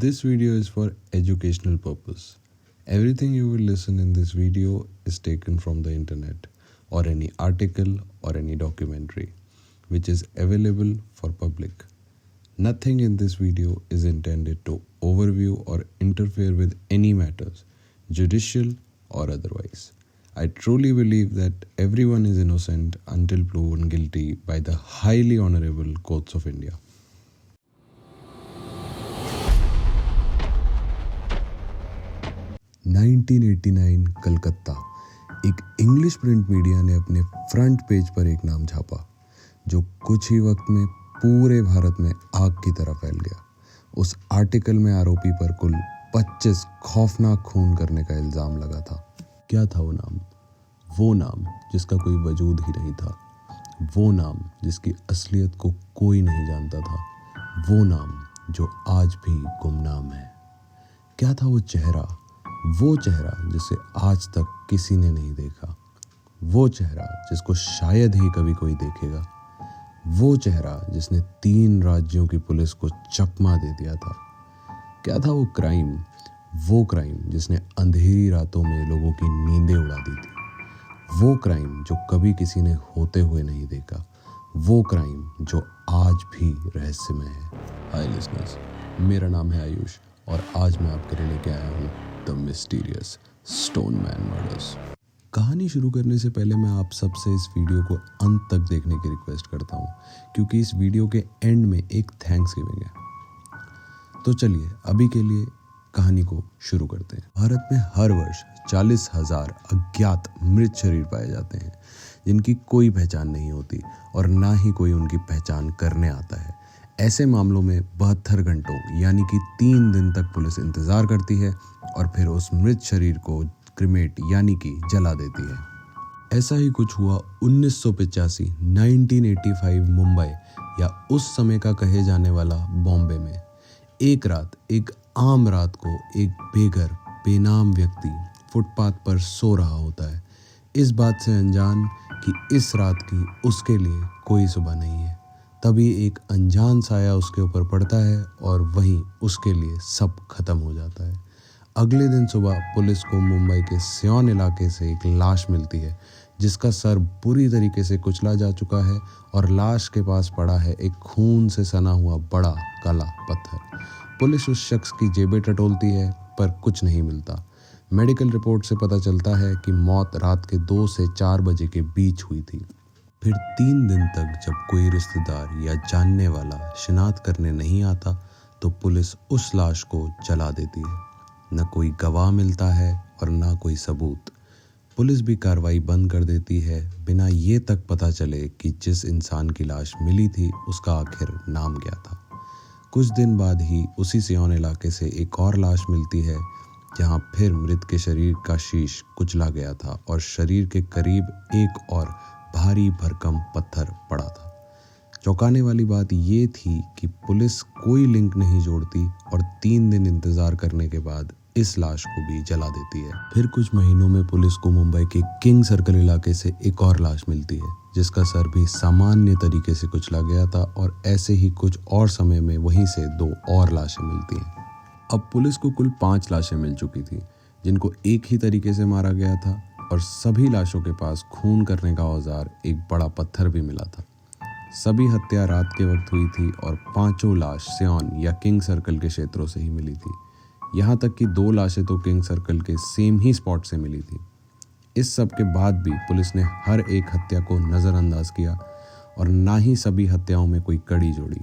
This video is for educational purpose. Everything you will listen in this video is taken from the internet or any article or any documentary which is available for public. Nothing in this video is intended to overview or interfere with any matters, judicial or otherwise. I truly believe that everyone is innocent until proven guilty by the highly honorable courts of India. 1989 Calcutta. एक English print media ने अपने front page पर एक नाम छापा जो कुछ ही वक्त में पूरे भारत में आग की तरह फैल गया। उस आर्टिकल में आरोपी पर कुल 25 खौफनाक खून करने का इल्ज़ाम लगा था। क्या था वो नाम? वो नाम जिसका कोई वजूद ही नहीं था, वो नाम जिसकी असलियत को कोई नहीं जानता था, वो नाम जो आज भी गुमनाम है। क्या था वो चेहरा? वो चेहरा जिसे आज तक किसी ने नहीं देखा, वो चेहरा जिसको शायद ही कभी कोई देखेगा, वो चेहरा जिसने 3 राज्यों की पुलिस को चकमा दे दिया था। क्या था वो क्राइम? वो क्राइम जिसने अंधेरी रातों में लोगों की नींदें उड़ा दी थी, वो क्राइम जो कभी किसी ने होते हुए नहीं देखा, वो क्राइम जो आज भी रहस्यमय है। हाय लिसनर्स, मेरा नाम है आयुष और आज मैं आपके लिए लेके आया हूँ द मिस्टीरियस स्टोनमैन मर्डर्स। कहानी शुरू करने से पहले मैं आप सबसे इस वीडियो को अंत तक देखने की रिक्वेस्ट करता हूँ क्योंकि इस वीडियो के एंड में एक थैंक्स गिविंग है। तो चलिए अभी के लिए कहानी को शुरू करते हैं। भारत में हर वर्ष 40,000 अज्ञात मृत शरीर पाए जाते हैं जिनकी कोई पहचान नहीं होती और ना ही कोई उनकी पहचान करने आता है। ऐसे मामलों में 72 घंटों यानी कि 3 दिन तक पुलिस इंतजार करती है और फिर उस मृत शरीर को क्रिमेट यानी कि जला देती है। ऐसा ही कुछ हुआ 1985 1985 मुंबई या उस समय का कहे जाने वाला बॉम्बे में। एक रात, एक आम रात को एक बेघर बेनाम व्यक्ति फुटपाथ पर सो रहा होता है, इस बात से अनजान कि इस रात की उसके लिए कोई सुबह नहीं है। तभी एक अनजान साया उसके ऊपर पड़ता है और वहीं उसके लिए सब खत्म हो जाता है। अगले दिन सुबह पुलिस को मुंबई के सियोन इलाके से एक लाश मिलती है जिसका सर बुरी तरीके से कुचला जा चुका है और लाश के पास पड़ा है एक खून से सना हुआ बड़ा काला पत्थर। पुलिस उस शख्स की जेबें टटोलती है पर कुछ नहीं मिलता। मेडिकल रिपोर्ट से पता चलता है कि मौत रात के 2 से 4 बजे के बीच हुई थी। फिर 3 दिन तक जब कोई रिश्तेदार या जानने वाला शिनाख्त करने नहीं आता तो पुलिस उस लाश को जला देती है। न कोई गवाह मिलता है और न कोई सबूत। पुलिस भी कार्रवाई बंद कर देती है बिना ये तक पता चले कि जिस इंसान की लाश मिली थी उसका आखिर नाम क्या था। कुछ दिन बाद ही उसी सियोन इलाके से एक और लाश मिलती है जहां फिर मृत के शरीर का शीश कुचला गया था और शरीर के करीब एक और भारी भरकम पत्थर पड़ा था। चौंकाने वाली बात ये थी कि पुलिस कोई लिंक नहीं जोड़ती और 3 दिन इंतजार करने के बाद इस लाश को भी जला देती है। फिर कुछ महीनों में पुलिस को मुंबई के किंग सर्कल इलाके से एक और लाश मिलती है जिसका सर भी सामान्य तरीके से कुचला गया था और ऐसे ही कुछ और समय में वहीं से 2 और लाशें मिलती हैं। अब पुलिस को कुल 5 लाशें मिल चुकी थी जिनको एक ही तरीके से मारा गया था और सभी लाशों के पास खून करने का औजार एक बड़ा पत्थर भी मिला था। सभी हत्या रात के वक्त हुई थी और 5 लाश सियोन या किंग सर्कल के क्षेत्रों से ही मिली थी। यहाँ तक कि 2 लाशें तो किंग सर्कल के सेम ही स्पॉट से मिली थी। इस सब के बाद भी पुलिस ने हर एक हत्या को नज़रअंदाज किया और ना ही सभी हत्याओं में कोई कड़ी जोड़ी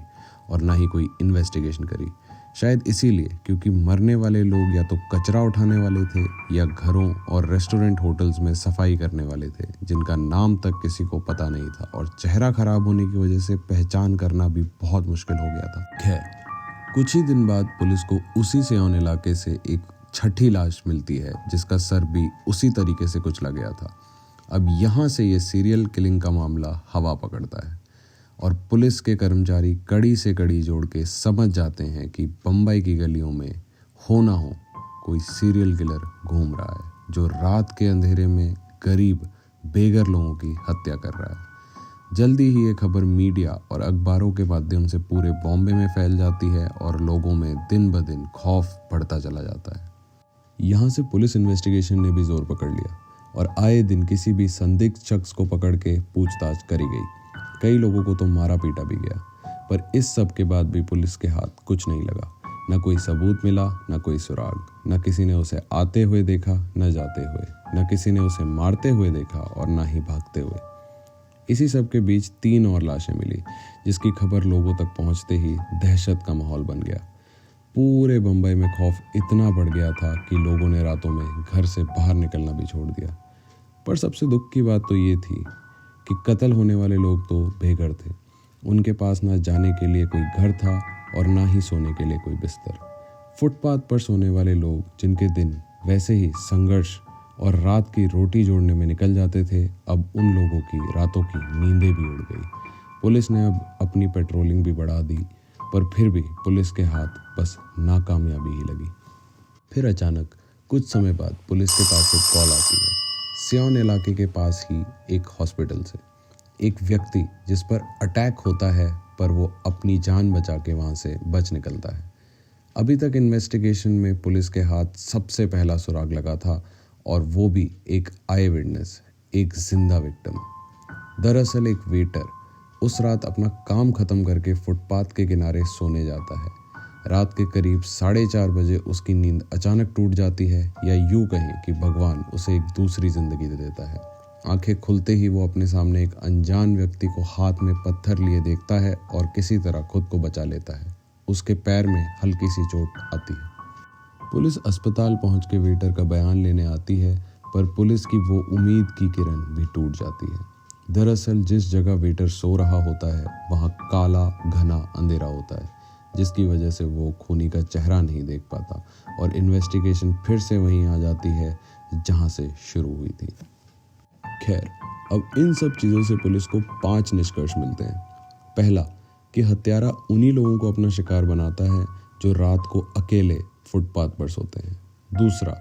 और ना ही कोई इन्वेस्टिगेशन करी। शायद इसीलिए क्योंकि मरने वाले लोग या तो कचरा उठाने वाले थे या घरों और रेस्टोरेंट होटल्स में सफाई करने वाले थे जिनका नाम तक किसी को पता नहीं था और चेहरा खराब होने की वजह से पहचान करना भी बहुत मुश्किल हो गया था। खैर, कुछ ही दिन बाद पुलिस को उसी सियोन इलाके से एक 6ठी लाश मिलती है जिसका सर भी उसी तरीके से कुचला गया था। अब यहाँ से ये सीरियल किलिंग का मामला हवा पकड़ता है और पुलिस के कर्मचारी कड़ी से कड़ी जोड़ के समझ जाते हैं कि बम्बई की गलियों में हो ना हो कोई सीरियल किलर घूम रहा है जो रात के अंधेरे में गरीब बेघर लोगों की हत्या कर रहा है। जल्दी ही ये खबर मीडिया और अखबारों के माध्यम से पूरे बॉम्बे में फैल जाती है और लोगों में दिन ब दिन खौफ बढ़ता चला जाता है। यहाँ से पुलिस इन्वेस्टिगेशन ने भी जोर पकड़ लिया और आए दिन किसी भी संदिग्ध शख्स को पकड़ के पूछताछ करी गई। कई लोगों को तो मारा पीटा भी गया, पर इस सब के बाद भी पुलिस के हाथ कुछ नहीं लगा। न कोई सबूत मिला, न कोई सुराग, न किसी ने उसे आते हुए देखा, न जाते हुए, न किसी ने उसे मारते हुए देखा और न ही भागते हुए। इसी सब के बीच 3 और लाशें मिली, जिसकी खबर लोगों तक पहुंचते ही दहशत का माहौल बन गया। पूरे बम्बई में खौफ इतना बढ़ गया था कि लोगों ने रातों में घर से बाहर निकलना भी छोड़ दिया। पर सबसे दुख की बात तो ये थी कि कत्ल होने वाले लोग तो बेघर थे। उनके पास ना जाने के लिए कोई घर था और ना ही सोने के लिए कोई बिस्तर। फुटपाथ पर सोने वाले लोग, जिनके दिन वैसे ही संघर्ष और रात की रोटी जोड़ने में निकल जाते थे, अब उन लोगों की रातों की नींदें भी उड़ गई। पुलिस ने अब अपनी पेट्रोलिंग भी बढ़ा दी, पर फिर भी पुलिस के हाथ बस नाकामयाबी ही लगी। फिर अचानक कुछ समय बाद पुलिस के पास एक कॉल आती है, सियोन इलाके के पास ही एक हॉस्पिटल से। एक व्यक्ति जिस पर अटैक होता है, पर वो अपनी जान बचा के वहाँ से बच निकलता है। अभी तक इन्वेस्टिगेशन में पुलिस के हाथ सबसे पहला सुराग लगा था, और वो भी एक आई विटनेस, एक जिंदा विक्टिम। दरअसल एक वेटर उस रात अपना काम खत्म करके फुटपाथ के किनारे सोने जाता है। रात के करीब 4:30 बजे उसकी नींद अचानक टूट जाती है, या यूं कहें कि भगवान उसे एक दूसरी जिंदगी दे देता है। आंखें खुलते ही वो अपने सामने एक अनजान व्यक्ति को हाथ में पत्थर लिए देखता है और किसी तरह खुद को बचा लेता है। उसके पैर में हल्की सी चोट आती है। पुलिस अस्पताल पहुंच के वेटर का बयान लेने आती है, पर पुलिस की वो उम्मीद की किरण भी टूट जाती है। दरअसल जिस जगह वेटर सो रहा होता है, वहाँ काला घना अंधेरा होता है, जिसकी वजह से वो खूनी का चेहरा नहीं देख पाता और इन्वेस्टिगेशन फिर से वहीं आ जाती है जहाँ से शुरू हुई थी। खैर, अब इन सब चीज़ों से पुलिस को 5 निष्कर्ष मिलते हैं। पहला, कि हत्यारा उन्हीं लोगों को अपना शिकार बनाता है जो रात को अकेले फुटपाथ पर सोते हैं। दूसरा,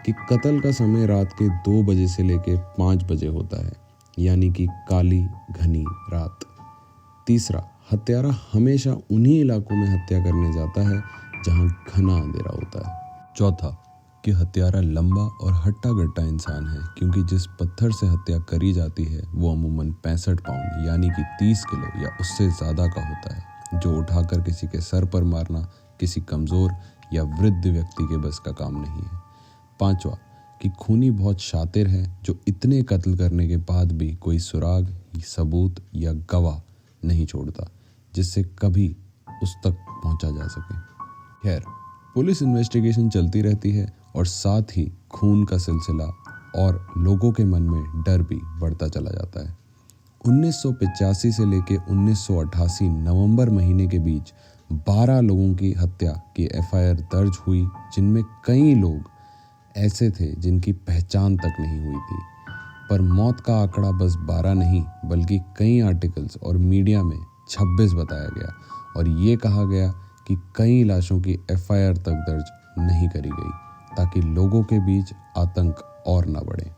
कि कत्ल का समय रात के 2 बजे से लेकर 5 बजे होता है, यानी कि काली घनी रात। तीसरा, हत्यारा हमेशा उन्हीं इलाकों में हत्या करने जाता है जहां घना अंधेरा होता है। चौथा, कि हत्यारा लंबा और हट्टा गट्टा इंसान है, क्योंकि जिस पत्थर से हत्या करी जाती है वो अमूमन 65 पाउंड यानी कि 30 किलो या उससे ज़्यादा का होता है, जो उठाकर किसी के सर पर मारना किसी कमज़ोर या वृद्ध व्यक्ति के बस का काम नहीं है। पांचवा, कि खूनी बहुत शातिर है, जो इतने कत्ल करने के बाद भी कोई सुराग, सबूत या गवाह नहीं छोड़ता जिससे कभी उस तक पहुंचा जा सके। खैर, पुलिस इन्वेस्टिगेशन चलती रहती है और साथ ही खून का सिलसिला और लोगों के मन में डर भी बढ़ता चला जाता है। 1985 से लेकर 1988 नवंबर महीने के बीच 12 लोगों की हत्या की एफआईआर दर्ज हुई, जिनमें कई लोग ऐसे थे जिनकी पहचान तक नहीं हुई थी। पर मौत का आंकड़ा बस 12 नहीं, बल्कि कई आर्टिकल्स और मीडिया में 26 बताया गया और ये कहा गया कि कई लाशों की एफआईआर तक दर्ज नहीं करी गई, ताकि लोगों के बीच आतंक और न बढ़े।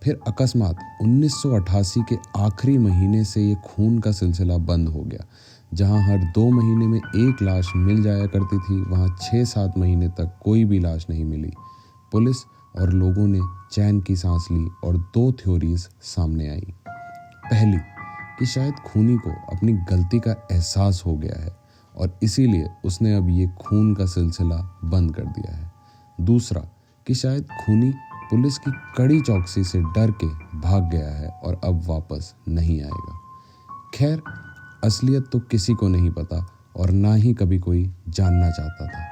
फिर अकस्मात 1988 के आखिरी महीने से ये खून का सिलसिला बंद हो गया। जहां हर 2 महीने में एक लाश मिल जाया करती थी, वहां 6-7 महीने तक कोई भी लाश नहीं मिली। पुलिस और लोगों ने चैन की सांस ली और 2 थ्योरीज सामने आई। पहली, कि शायद खूनी को अपनी गलती का एहसास हो गया है और इसीलिए उसने अब ये खून का सिलसिला बंद कर दिया है। दूसरा, कि शायद खूनी पुलिस की कड़ी चौकसी से डर के भाग गया है और अब वापस नहीं आएगा। खैर, असलियत तो किसी को नहीं पता और ना ही कभी कोई जानना चाहता था,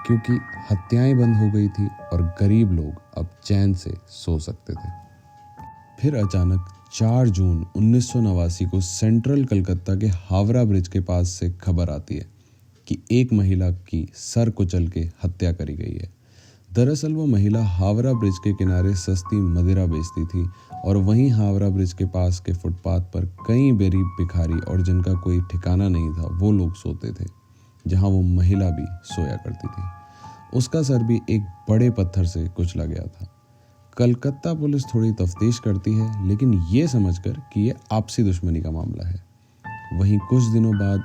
क्योंकि हत्याएं बंद हो गई थी और गरीब लोग अब चैन से सो सकते थे। फिर अचानक 4 जून 1989 को सेंट्रल कलकत्ता के हावड़ा ब्रिज के पास से खबर आती है कि एक महिला की सर कुचल के हत्या करी गई है। दरअसल वो महिला हावड़ा ब्रिज के किनारे सस्ती मदिरा बेचती थी और वहीं हावड़ा ब्रिज के पास के फुटपाथ पर कई गरीब भिखारी और जिनका कोई ठिकाना नहीं था वो लोग सोते थे, जहां वो महिला भी सोया करती थी। उसका सर भी एक बड़े पत्थर से कुचला गया था। कलकत्ता पुलिस थोड़ी तफ्तीश करती है, लेकिन ये समझकर कि ये आपसी दुश्मनी का मामला है। वहीं कुछ दिनों बाद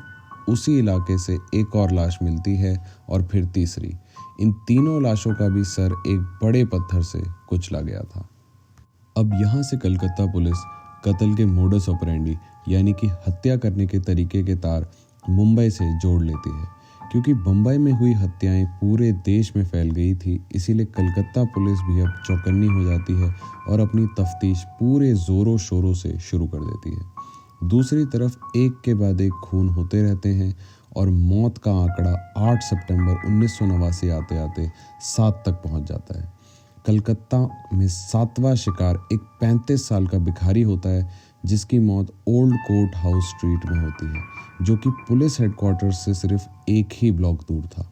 उसी इलाके से एक और लाश मिलती है और फिर तीसरी। इन तीनों लाशों का भी सर एक बड़े पत्थर से कुचला गया था। अब यहाँ से कलकत्ता पुलिस कत्ल के मोडस ऑपरेंडी यानी कि हत्या करने के तरीके के तार मुंबई से जोड़ लेती है। क्योंकि बम्बई में हुई हत्याएं पूरे देश में फैल गई थी, इसीलिए कलकत्ता पुलिस भी अब चौकन्नी हो जाती है और अपनी तफ्तीश पूरे जोरों शोरों से शुरू कर देती है। दूसरी तरफ एक के बाद एक खून होते रहते हैं और मौत का आंकड़ा 8 सितंबर 1989 आते आते 7 तक पहुंच जाता है। कलकत्ता में 7वां शिकार एक 35 साल का भिखारी होता है, जिसकी मौत ओल्ड कोर्ट हाउस स्ट्रीट में होती है, जो कि पुलिस हेडक्वार्टर से सिर्फ एक ही ब्लॉक दूर था।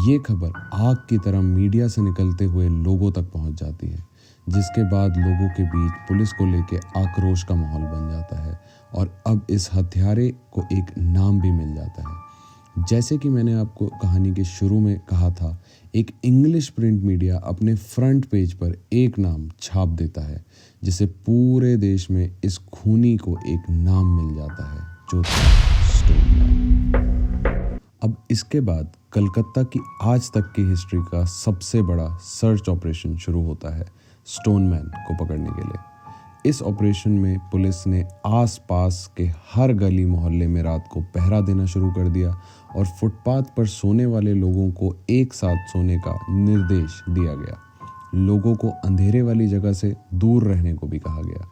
ये खबर आग की तरह मीडिया से निकलते हुए लोगों तक पहुंच जाती है, जिसके बाद लोगों के बीच पुलिस को लेकर आक्रोश का माहौल बन जाता है और अब इस हत्यारे को एक नाम भी मिल जाता है। जैसे कि मैंने आपको कहानी के शुरू में कहा था, एक इंग्लिश प्रिंट मीडिया अपने फ्रंट पेज पर एक नाम छाप देता है, जिसे पूरे देश में इस खूनी को एक नाम मिल जाता है, जो था स्टोनमैन। अब इसके बाद कलकत्ता की आज तक की हिस्ट्री का सबसे बड़ा सर्च ऑपरेशन शुरू होता है स्टोनमैन को पकड़ने के लिए। इस ऑपरेशन में पुलिस ने आसपास के हर गली मोहल्ले में रात को पहरा देना शुरू कर दिया और फुटपाथ पर सोने वाले लोगों को एक साथ सोने का निर्देश दिया गया। लोगों को अंधेरे वाली जगह से दूर रहने को भी कहा गया।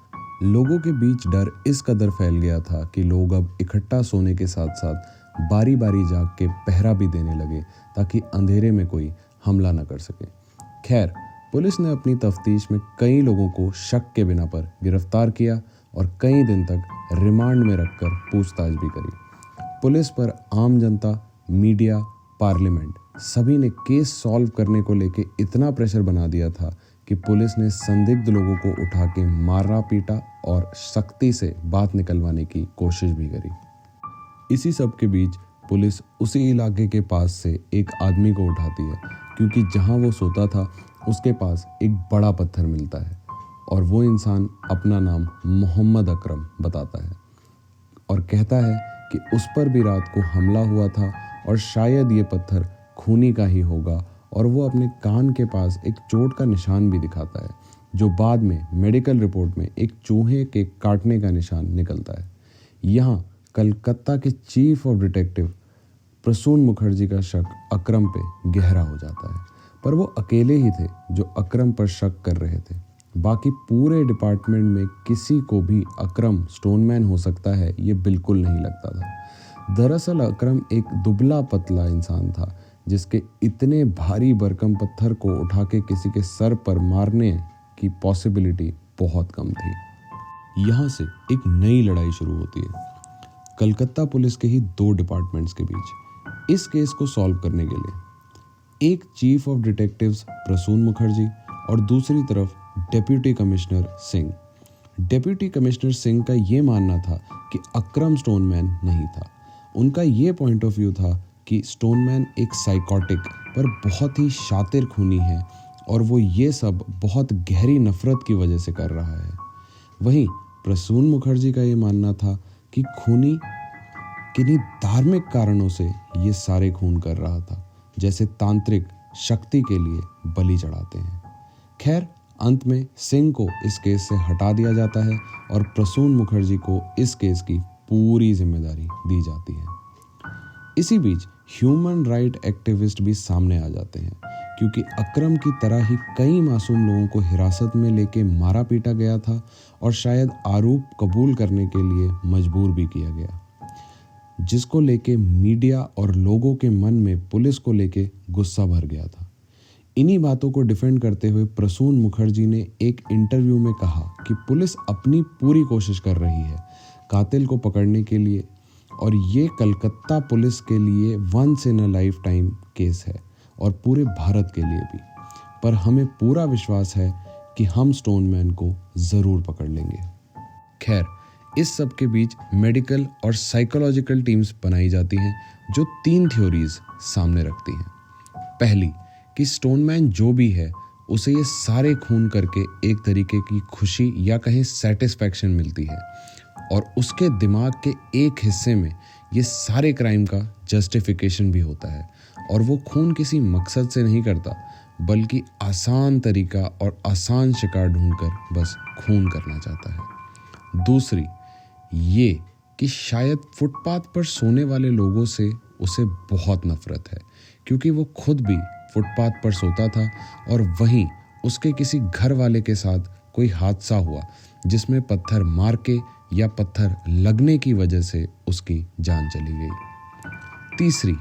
लोगों के बीच डर इस कदर फैल गया था कि लोग अब इकट्ठा सोने के साथ साथ बारी बारी जाग के पहरा भी देने लगे, ताकि अंधेरे में कोई हमला न कर सके। खैर, पुलिस ने अपनी तफ्तीश में कई लोगों को शक के बिना पर गिरफ्तार किया और कई दिन तक रिमांड में रखकर पूछताछ भी करी। पुलिस पर आम जनता, मीडिया, पार्लियामेंट सभी ने केस सॉल्व करने को लेके इतना प्रेशर बना दिया था कि पुलिस ने संदिग्ध लोगों को उठा के मारा पीटा और सख्ती से बात निकलवाने की कोशिश भी करी। इसी सब के बीच पुलिस उसी इलाके के पास से एक आदमी को उठाती है, क्योंकि जहां वो सोता था उसके पास एक बड़ा पत्थर मिलता है और वो इंसान अपना नाम मोहम्मद अकरम बताता है और कहता है कि उस पर भी रात को हमला हुआ था और शायद ये पत्थर खूनी का ही होगा, और वो अपने कान के पास एक चोट का निशान भी दिखाता है, जो बाद में मेडिकल रिपोर्ट में एक चूहे के काटने का निशान निकलता है। यहाँ कलकत्ता के chief of detective Prasun Mukherjee का शक अकरम पे गहरा हो जाता है, पर वो अकेले ही थे जो अकरम पर शक कर रहे थे। बाकी पूरे डिपार्टमेंट में किसी को भी अकरम स्टोनमैन हो सकता है ये बिल्कुल नहीं लगता था। दरअसल अकरम एक दुबला पतला इंसान था, जिसके इतने भारी भरकम पत्थर को उठा के किसी के सर पर मारने की पॉसिबिलिटी बहुत कम थी। यहाँ से एक नई लड़ाई शुरू होती है कलकत्ता पुलिस के ही 2 डिपार्टमेंट्स के बीच। इस केस को सॉल्व करने के लिए एक chief of detectives Prasun Mukherjee और दूसरी तरफ deputy commissioner Singh. Deputy commissioner Singh का ये मानना था कि अकरम स्टोनमैन नहीं था। उनका ये पॉइंट ऑफ व्यू था कि स्टोनमैन एक साइकोटिक पर बहुत ही शातिर खूनी है और वो ये सब बहुत गहरी नफरत की वजह से कर रहा है। वहीं प्रसून मुखर्जी का ये मानना था कि खूनी किन्हीं धार्मिक कारणों से ये सारे खून कर रहा था, जैसे तांत्रिक शक्ति के लिए बलि चढ़ाते हैं। खैर, अंत में सिंह को इस केस से हटा दिया जाता है और प्रसून मुखर्जी को इस केस की पूरी जिम्मेदारी दी जाती है। इसी बीच ह्यूमन राइट एक्टिविस्ट भी सामने आ जाते हैं, क्योंकि अकरम की तरह ही कई मासूम लोगों को हिरासत में लेके मारा पीटा गया था और शायद आरोप कबूल करने के लिए मजबूर भी किया गया, जिसको लेके मीडिया और लोगों के मन में पुलिस को लेके गुस्सा भर गया था। इन्हीं बातों को डिफेंड करते हुए प्रसून मुखर्जी ने एक इंटरव्यू में कहा कि पुलिस अपनी पूरी कोशिश कर रही है कातिल को पकड़ने के लिए, और ये कलकत्ता पुलिस के लिए once in a lifetime case है और पूरे भारत के लिए भी। पर हमें पूरा विश्वास है कि हम स्टोनमैन को ज़रूर पकड़ लेंगे। खैर, इस सब के बीच मेडिकल और साइकोलॉजिकल टीम्स बनाई जाती हैं जो 3 थ्योरीज सामने रखती हैं। पहली, कि स्टोनमैन जो भी है उसे ये सारे खून करके एक तरीके की खुशी या कहीं सेटिस्फैक्शन मिलती है, और उसके दिमाग के एक हिस्से में ये सारे क्राइम का जस्टिफिकेशन भी होता है, और वो खून किसी मकसद से नहीं करता बल्कि आसान तरीका और आसान शिकार ढूंढकर बस खून करना चाहता है। दूसरी ये कि शायद फुटपाथ पर सोने वाले लोगों से उसे बहुत नफरत है, क्योंकि वो खुद भी फुटपाथ पर सोता था और वहीं उसके किसी घर वाले के साथ कोई हादसा हुआ जिसमें पत्थर मार के या पत्थर लगने की वजह से उसकी जान चली गई। तीसरी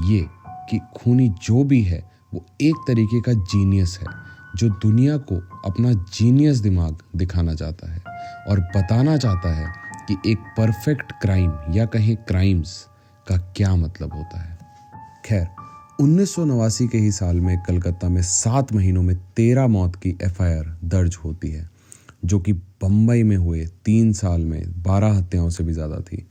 ये कि खूनी जो भी है वो एक तरीके का जीनियस है, जो दुनिया को अपना जीनियस दिमाग दिखाना चाहता है और बताना चाहता है कि एक परफेक्ट क्राइम या कहीं क्राइम्स का क्या मतलब होता है। खैर, 1989 के ही साल में कलकत्ता में 7 महीनों में 13 मौत की FIR दर्ज होती है, जो कि बम्बई में हुए 3 साल में 12 हत्याओं से भी ज़्यादा थी।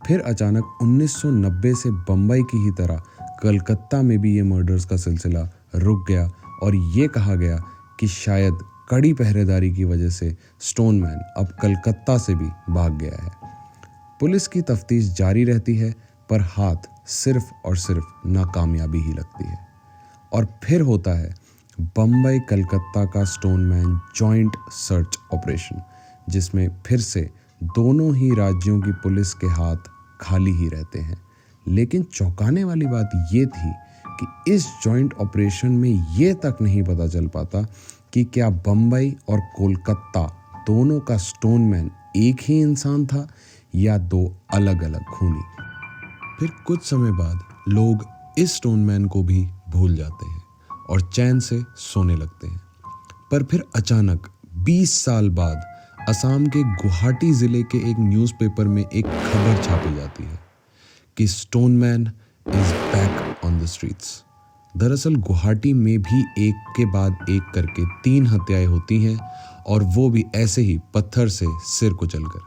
फिर अचानक 1990 से बम्बई की ही तरह कलकत्ता में भी ये मर्डर्स का सिलसिला रुक गया, और ये कहा गया कि शायद कड़ी पहरेदारी की वजह से स्टोनमैन अब कलकत्ता से भी भाग गया है। पुलिस की तफ्तीश जारी रहती है, पर हाथ सिर्फ और सिर्फ नाकामयाबी ही लगती है। और फिर होता है बम्बई कलकत्ता का स्टोनमैन जॉइंट सर्च ऑपरेशन, जिसमें फिर से दोनों ही राज्यों की पुलिस के हाथ खाली ही रहते हैं। लेकिन चौंकाने वाली बात ये थी कि इस जॉइंट ऑपरेशन में ये तक नहीं पता चल पाता कि क्या बम्बई और कोलकाता दोनों का स्टोनमैन एक ही इंसान था या दो अलग अलग खूनी। फिर कुछ समय बाद लोग इस स्टोनमैन को भी भूल जाते हैं और चैन से सोने लगते हैं। पर फिर अचानक 20 साल बाद असम के गुवाहाटी जिले के एक न्यूज़पेपर में एक खबर छापी जाती है कि Stoneman is back on the streets. दरअसल गुवाहाटी में भी एक के बाद एक करके 3 हत्याएं होती हैं, और वो भी ऐसे ही पत्थर से सिर कुचलकर।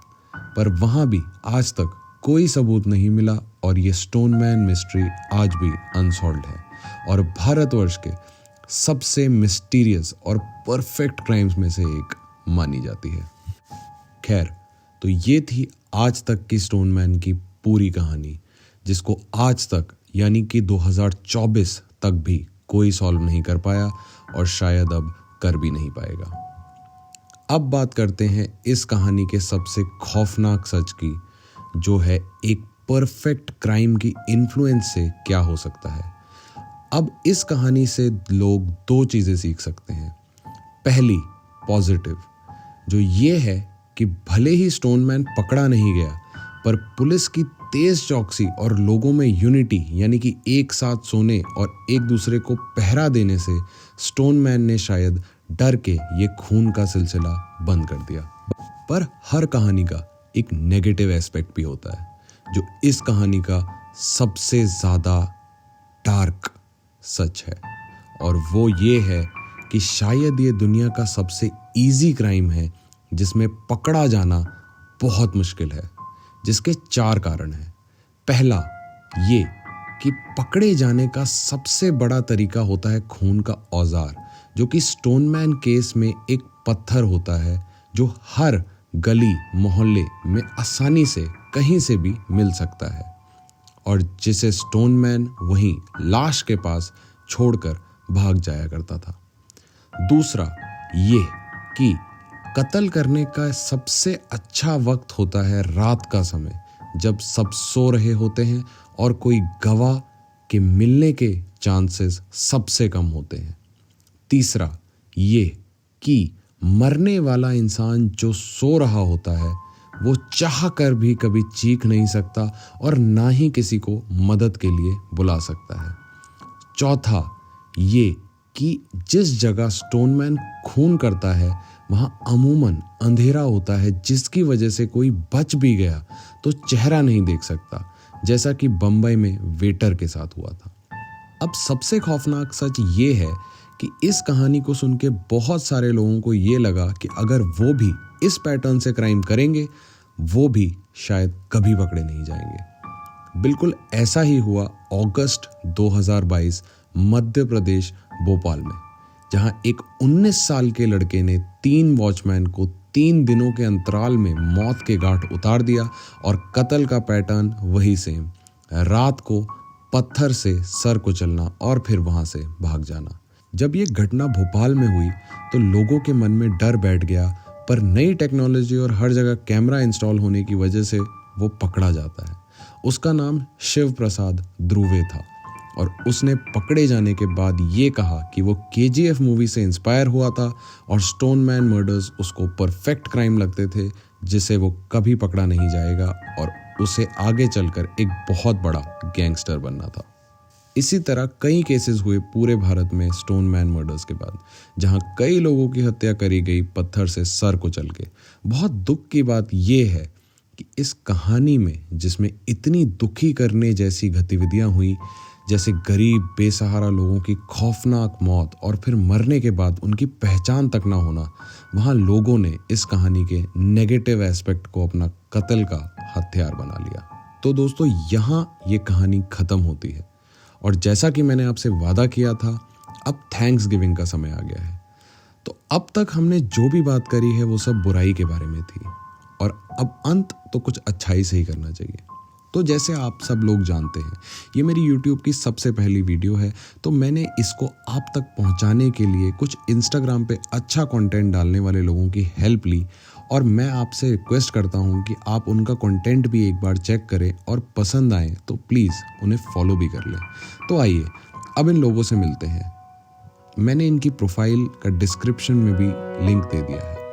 पर वहाँ भी आज तक कोई सबूत नहीं मिला, और ये स्टोनमैन मिस्ट्री आज भी अनसॉल्व्ड है और भारतवर्ष के सबसे मिस्टीरियस और परफेक्ट क्राइम्स में से एक मानी जाती है। खैर, तो ये थी आज तक की स्टोनमैन की पूरी कहानी, जिसको आज तक यानी कि 2024 तक भी कोई सॉल्व नहीं कर पाया, और शायद अब कर भी नहीं पाएगा। अब बात करते हैं इस कहानी के सबसे खौफनाक सच की, जो है एक परफेक्ट क्राइम की इन्फ्लुएंस से क्या हो सकता है। अब इस कहानी से लोग 2 चीज़ें सीख सकते हैं। पहली पॉजिटिव, जो ये है कि भले ही स्टोनमैन पकड़ा नहीं गया, पर पुलिस की तेज चौकसी और लोगों में यूनिटी यानी कि एक साथ सोने और एक दूसरे को पहरा देने से स्टोनमैन ने शायद डर के ये खून का सिलसिला बंद कर दिया। पर हर कहानी का एक नेगेटिव एस्पेक्ट भी होता है, जो इस कहानी का सबसे ज़्यादा डार्क सच है, और वो ये है कि शायद ये दुनिया का सबसे इजी क्राइम है जिसमें पकड़ा जाना बहुत मुश्किल है, जिसके 4 कारण हैं। पहला ये कि पकड़े जाने का सबसे बड़ा तरीका होता है खून का औजार, जो कि स्टोनमैन केस में एक पत्थर होता है जो हर गली मोहल्ले में आसानी से कहीं से भी मिल सकता है, और जिसे स्टोनमैन वहीं लाश के पास छोड़कर भाग जाया करता था। दूसरा ये कि कत्ल करने का सबसे अच्छा वक्त होता है रात का समय, जब सब सो रहे होते हैं और कोई गवाह के मिलने के चांसेस सबसे कम होते हैं। तीसरा ये कि मरने वाला इंसान जो सो रहा होता है वो चाह कर भी कभी चीख नहीं सकता और ना ही किसी को मदद के लिए बुला सकता है। चौथा ये कि जिस जगह स्टोनमैन खून करता है वहाँ अमूमन अंधेरा होता है, जिसकी वजह से कोई बच भी गया तो चेहरा नहीं देख सकता, जैसा कि बम्बई में वेटर के साथ हुआ था। अब सबसे खौफनाक सच ये है कि इस कहानी को सुन के बहुत सारे लोगों को ये लगा कि अगर वो भी इस पैटर्न से क्राइम करेंगे वो भी शायद कभी पकड़े नहीं जाएंगे। बिल्कुल ऐसा ही हुआ अगस्त 2022 मध्य प्रदेश भोपाल में, जहां एक 19 साल के लड़के ने 3 वॉचमैन को 3 दिनों के अंतराल में मौत के घाट उतार दिया और कत्ल का पैटर्न वही सेम, रात को पत्थर से सर कुचलना और फिर वहां से भाग जाना। जब ये घटना भोपाल में हुई तो लोगों के मन में डर बैठ गया, पर नई टेक्नोलॉजी और हर जगह कैमरा इंस्टॉल होने की वजह से वो पकड़ा जाता है। उसका नाम शिव प्रसाद ध्रुवे था और उसने पकड़े जाने के बाद ये कहा कि वो KGF मूवी से इंस्पायर हुआ था और स्टोन मैन मर्डर्स उसको परफेक्ट क्राइम लगते थे जिसे वो कभी पकड़ा नहीं जाएगा और उसे आगे चलकर एक बहुत बड़ा गैंगस्टर बनना था। इसी तरह कई केसेस हुए पूरे भारत में स्टोन मैन मर्डर्स के बाद, जहां कई लोगों की हत्या करी गई पत्थर से सर कुचल के। बहुत दुख की बात यह है कि इस कहानी में जिसमें इतनी दुखी करने जैसी गतिविधियां हुई, जैसे गरीब बेसहारा लोगों की खौफनाक मौत और फिर मरने के बाद उनकी पहचान तक ना होना, वहाँ लोगों ने इस कहानी के नेगेटिव एस्पेक्ट को अपना कत्ल का हथियार बना लिया। तो दोस्तों, यहाँ ये कहानी ख़त्म होती है और जैसा कि मैंने आपसे वादा किया था, अब थैंक्स गिविंग का समय आ गया है। तो अब तक हमने जो भी बात करी है वो सब बुराई के बारे में थी और अब अंत तो कुछ अच्छाई से ही करना चाहिए। तो जैसे आप सब लोग जानते हैं, ये मेरी YouTube की सबसे पहली वीडियो है, तो मैंने इसको आप तक पहुंचाने के लिए कुछ Instagram पे अच्छा कंटेंट डालने वाले लोगों की हेल्प ली और मैं आपसे रिक्वेस्ट करता हूं कि आप उनका कंटेंट भी एक बार चेक करें और पसंद आए तो प्लीज़ उन्हें फॉलो भी कर लें। तो आइए अब इन लोगों से मिलते हैं। मैंने इनकी प्रोफाइल का डिस्क्रिप्शन में भी लिंक दे दिया है।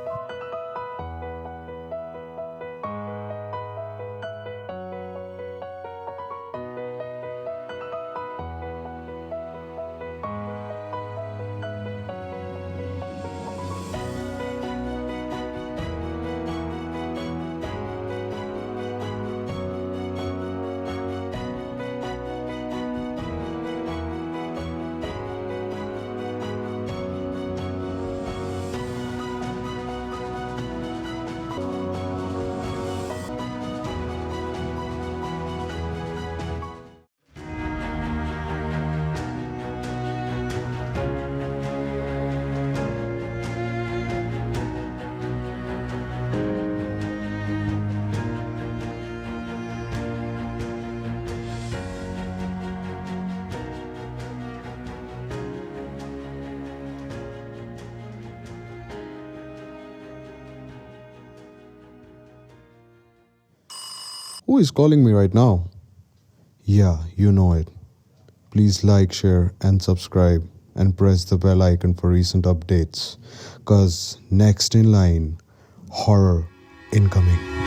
Who is calling me right now? Yeah, you know it. Please like, share, and subscribe, and press the bell icon for recent updates. 'Cause next in line, horror incoming.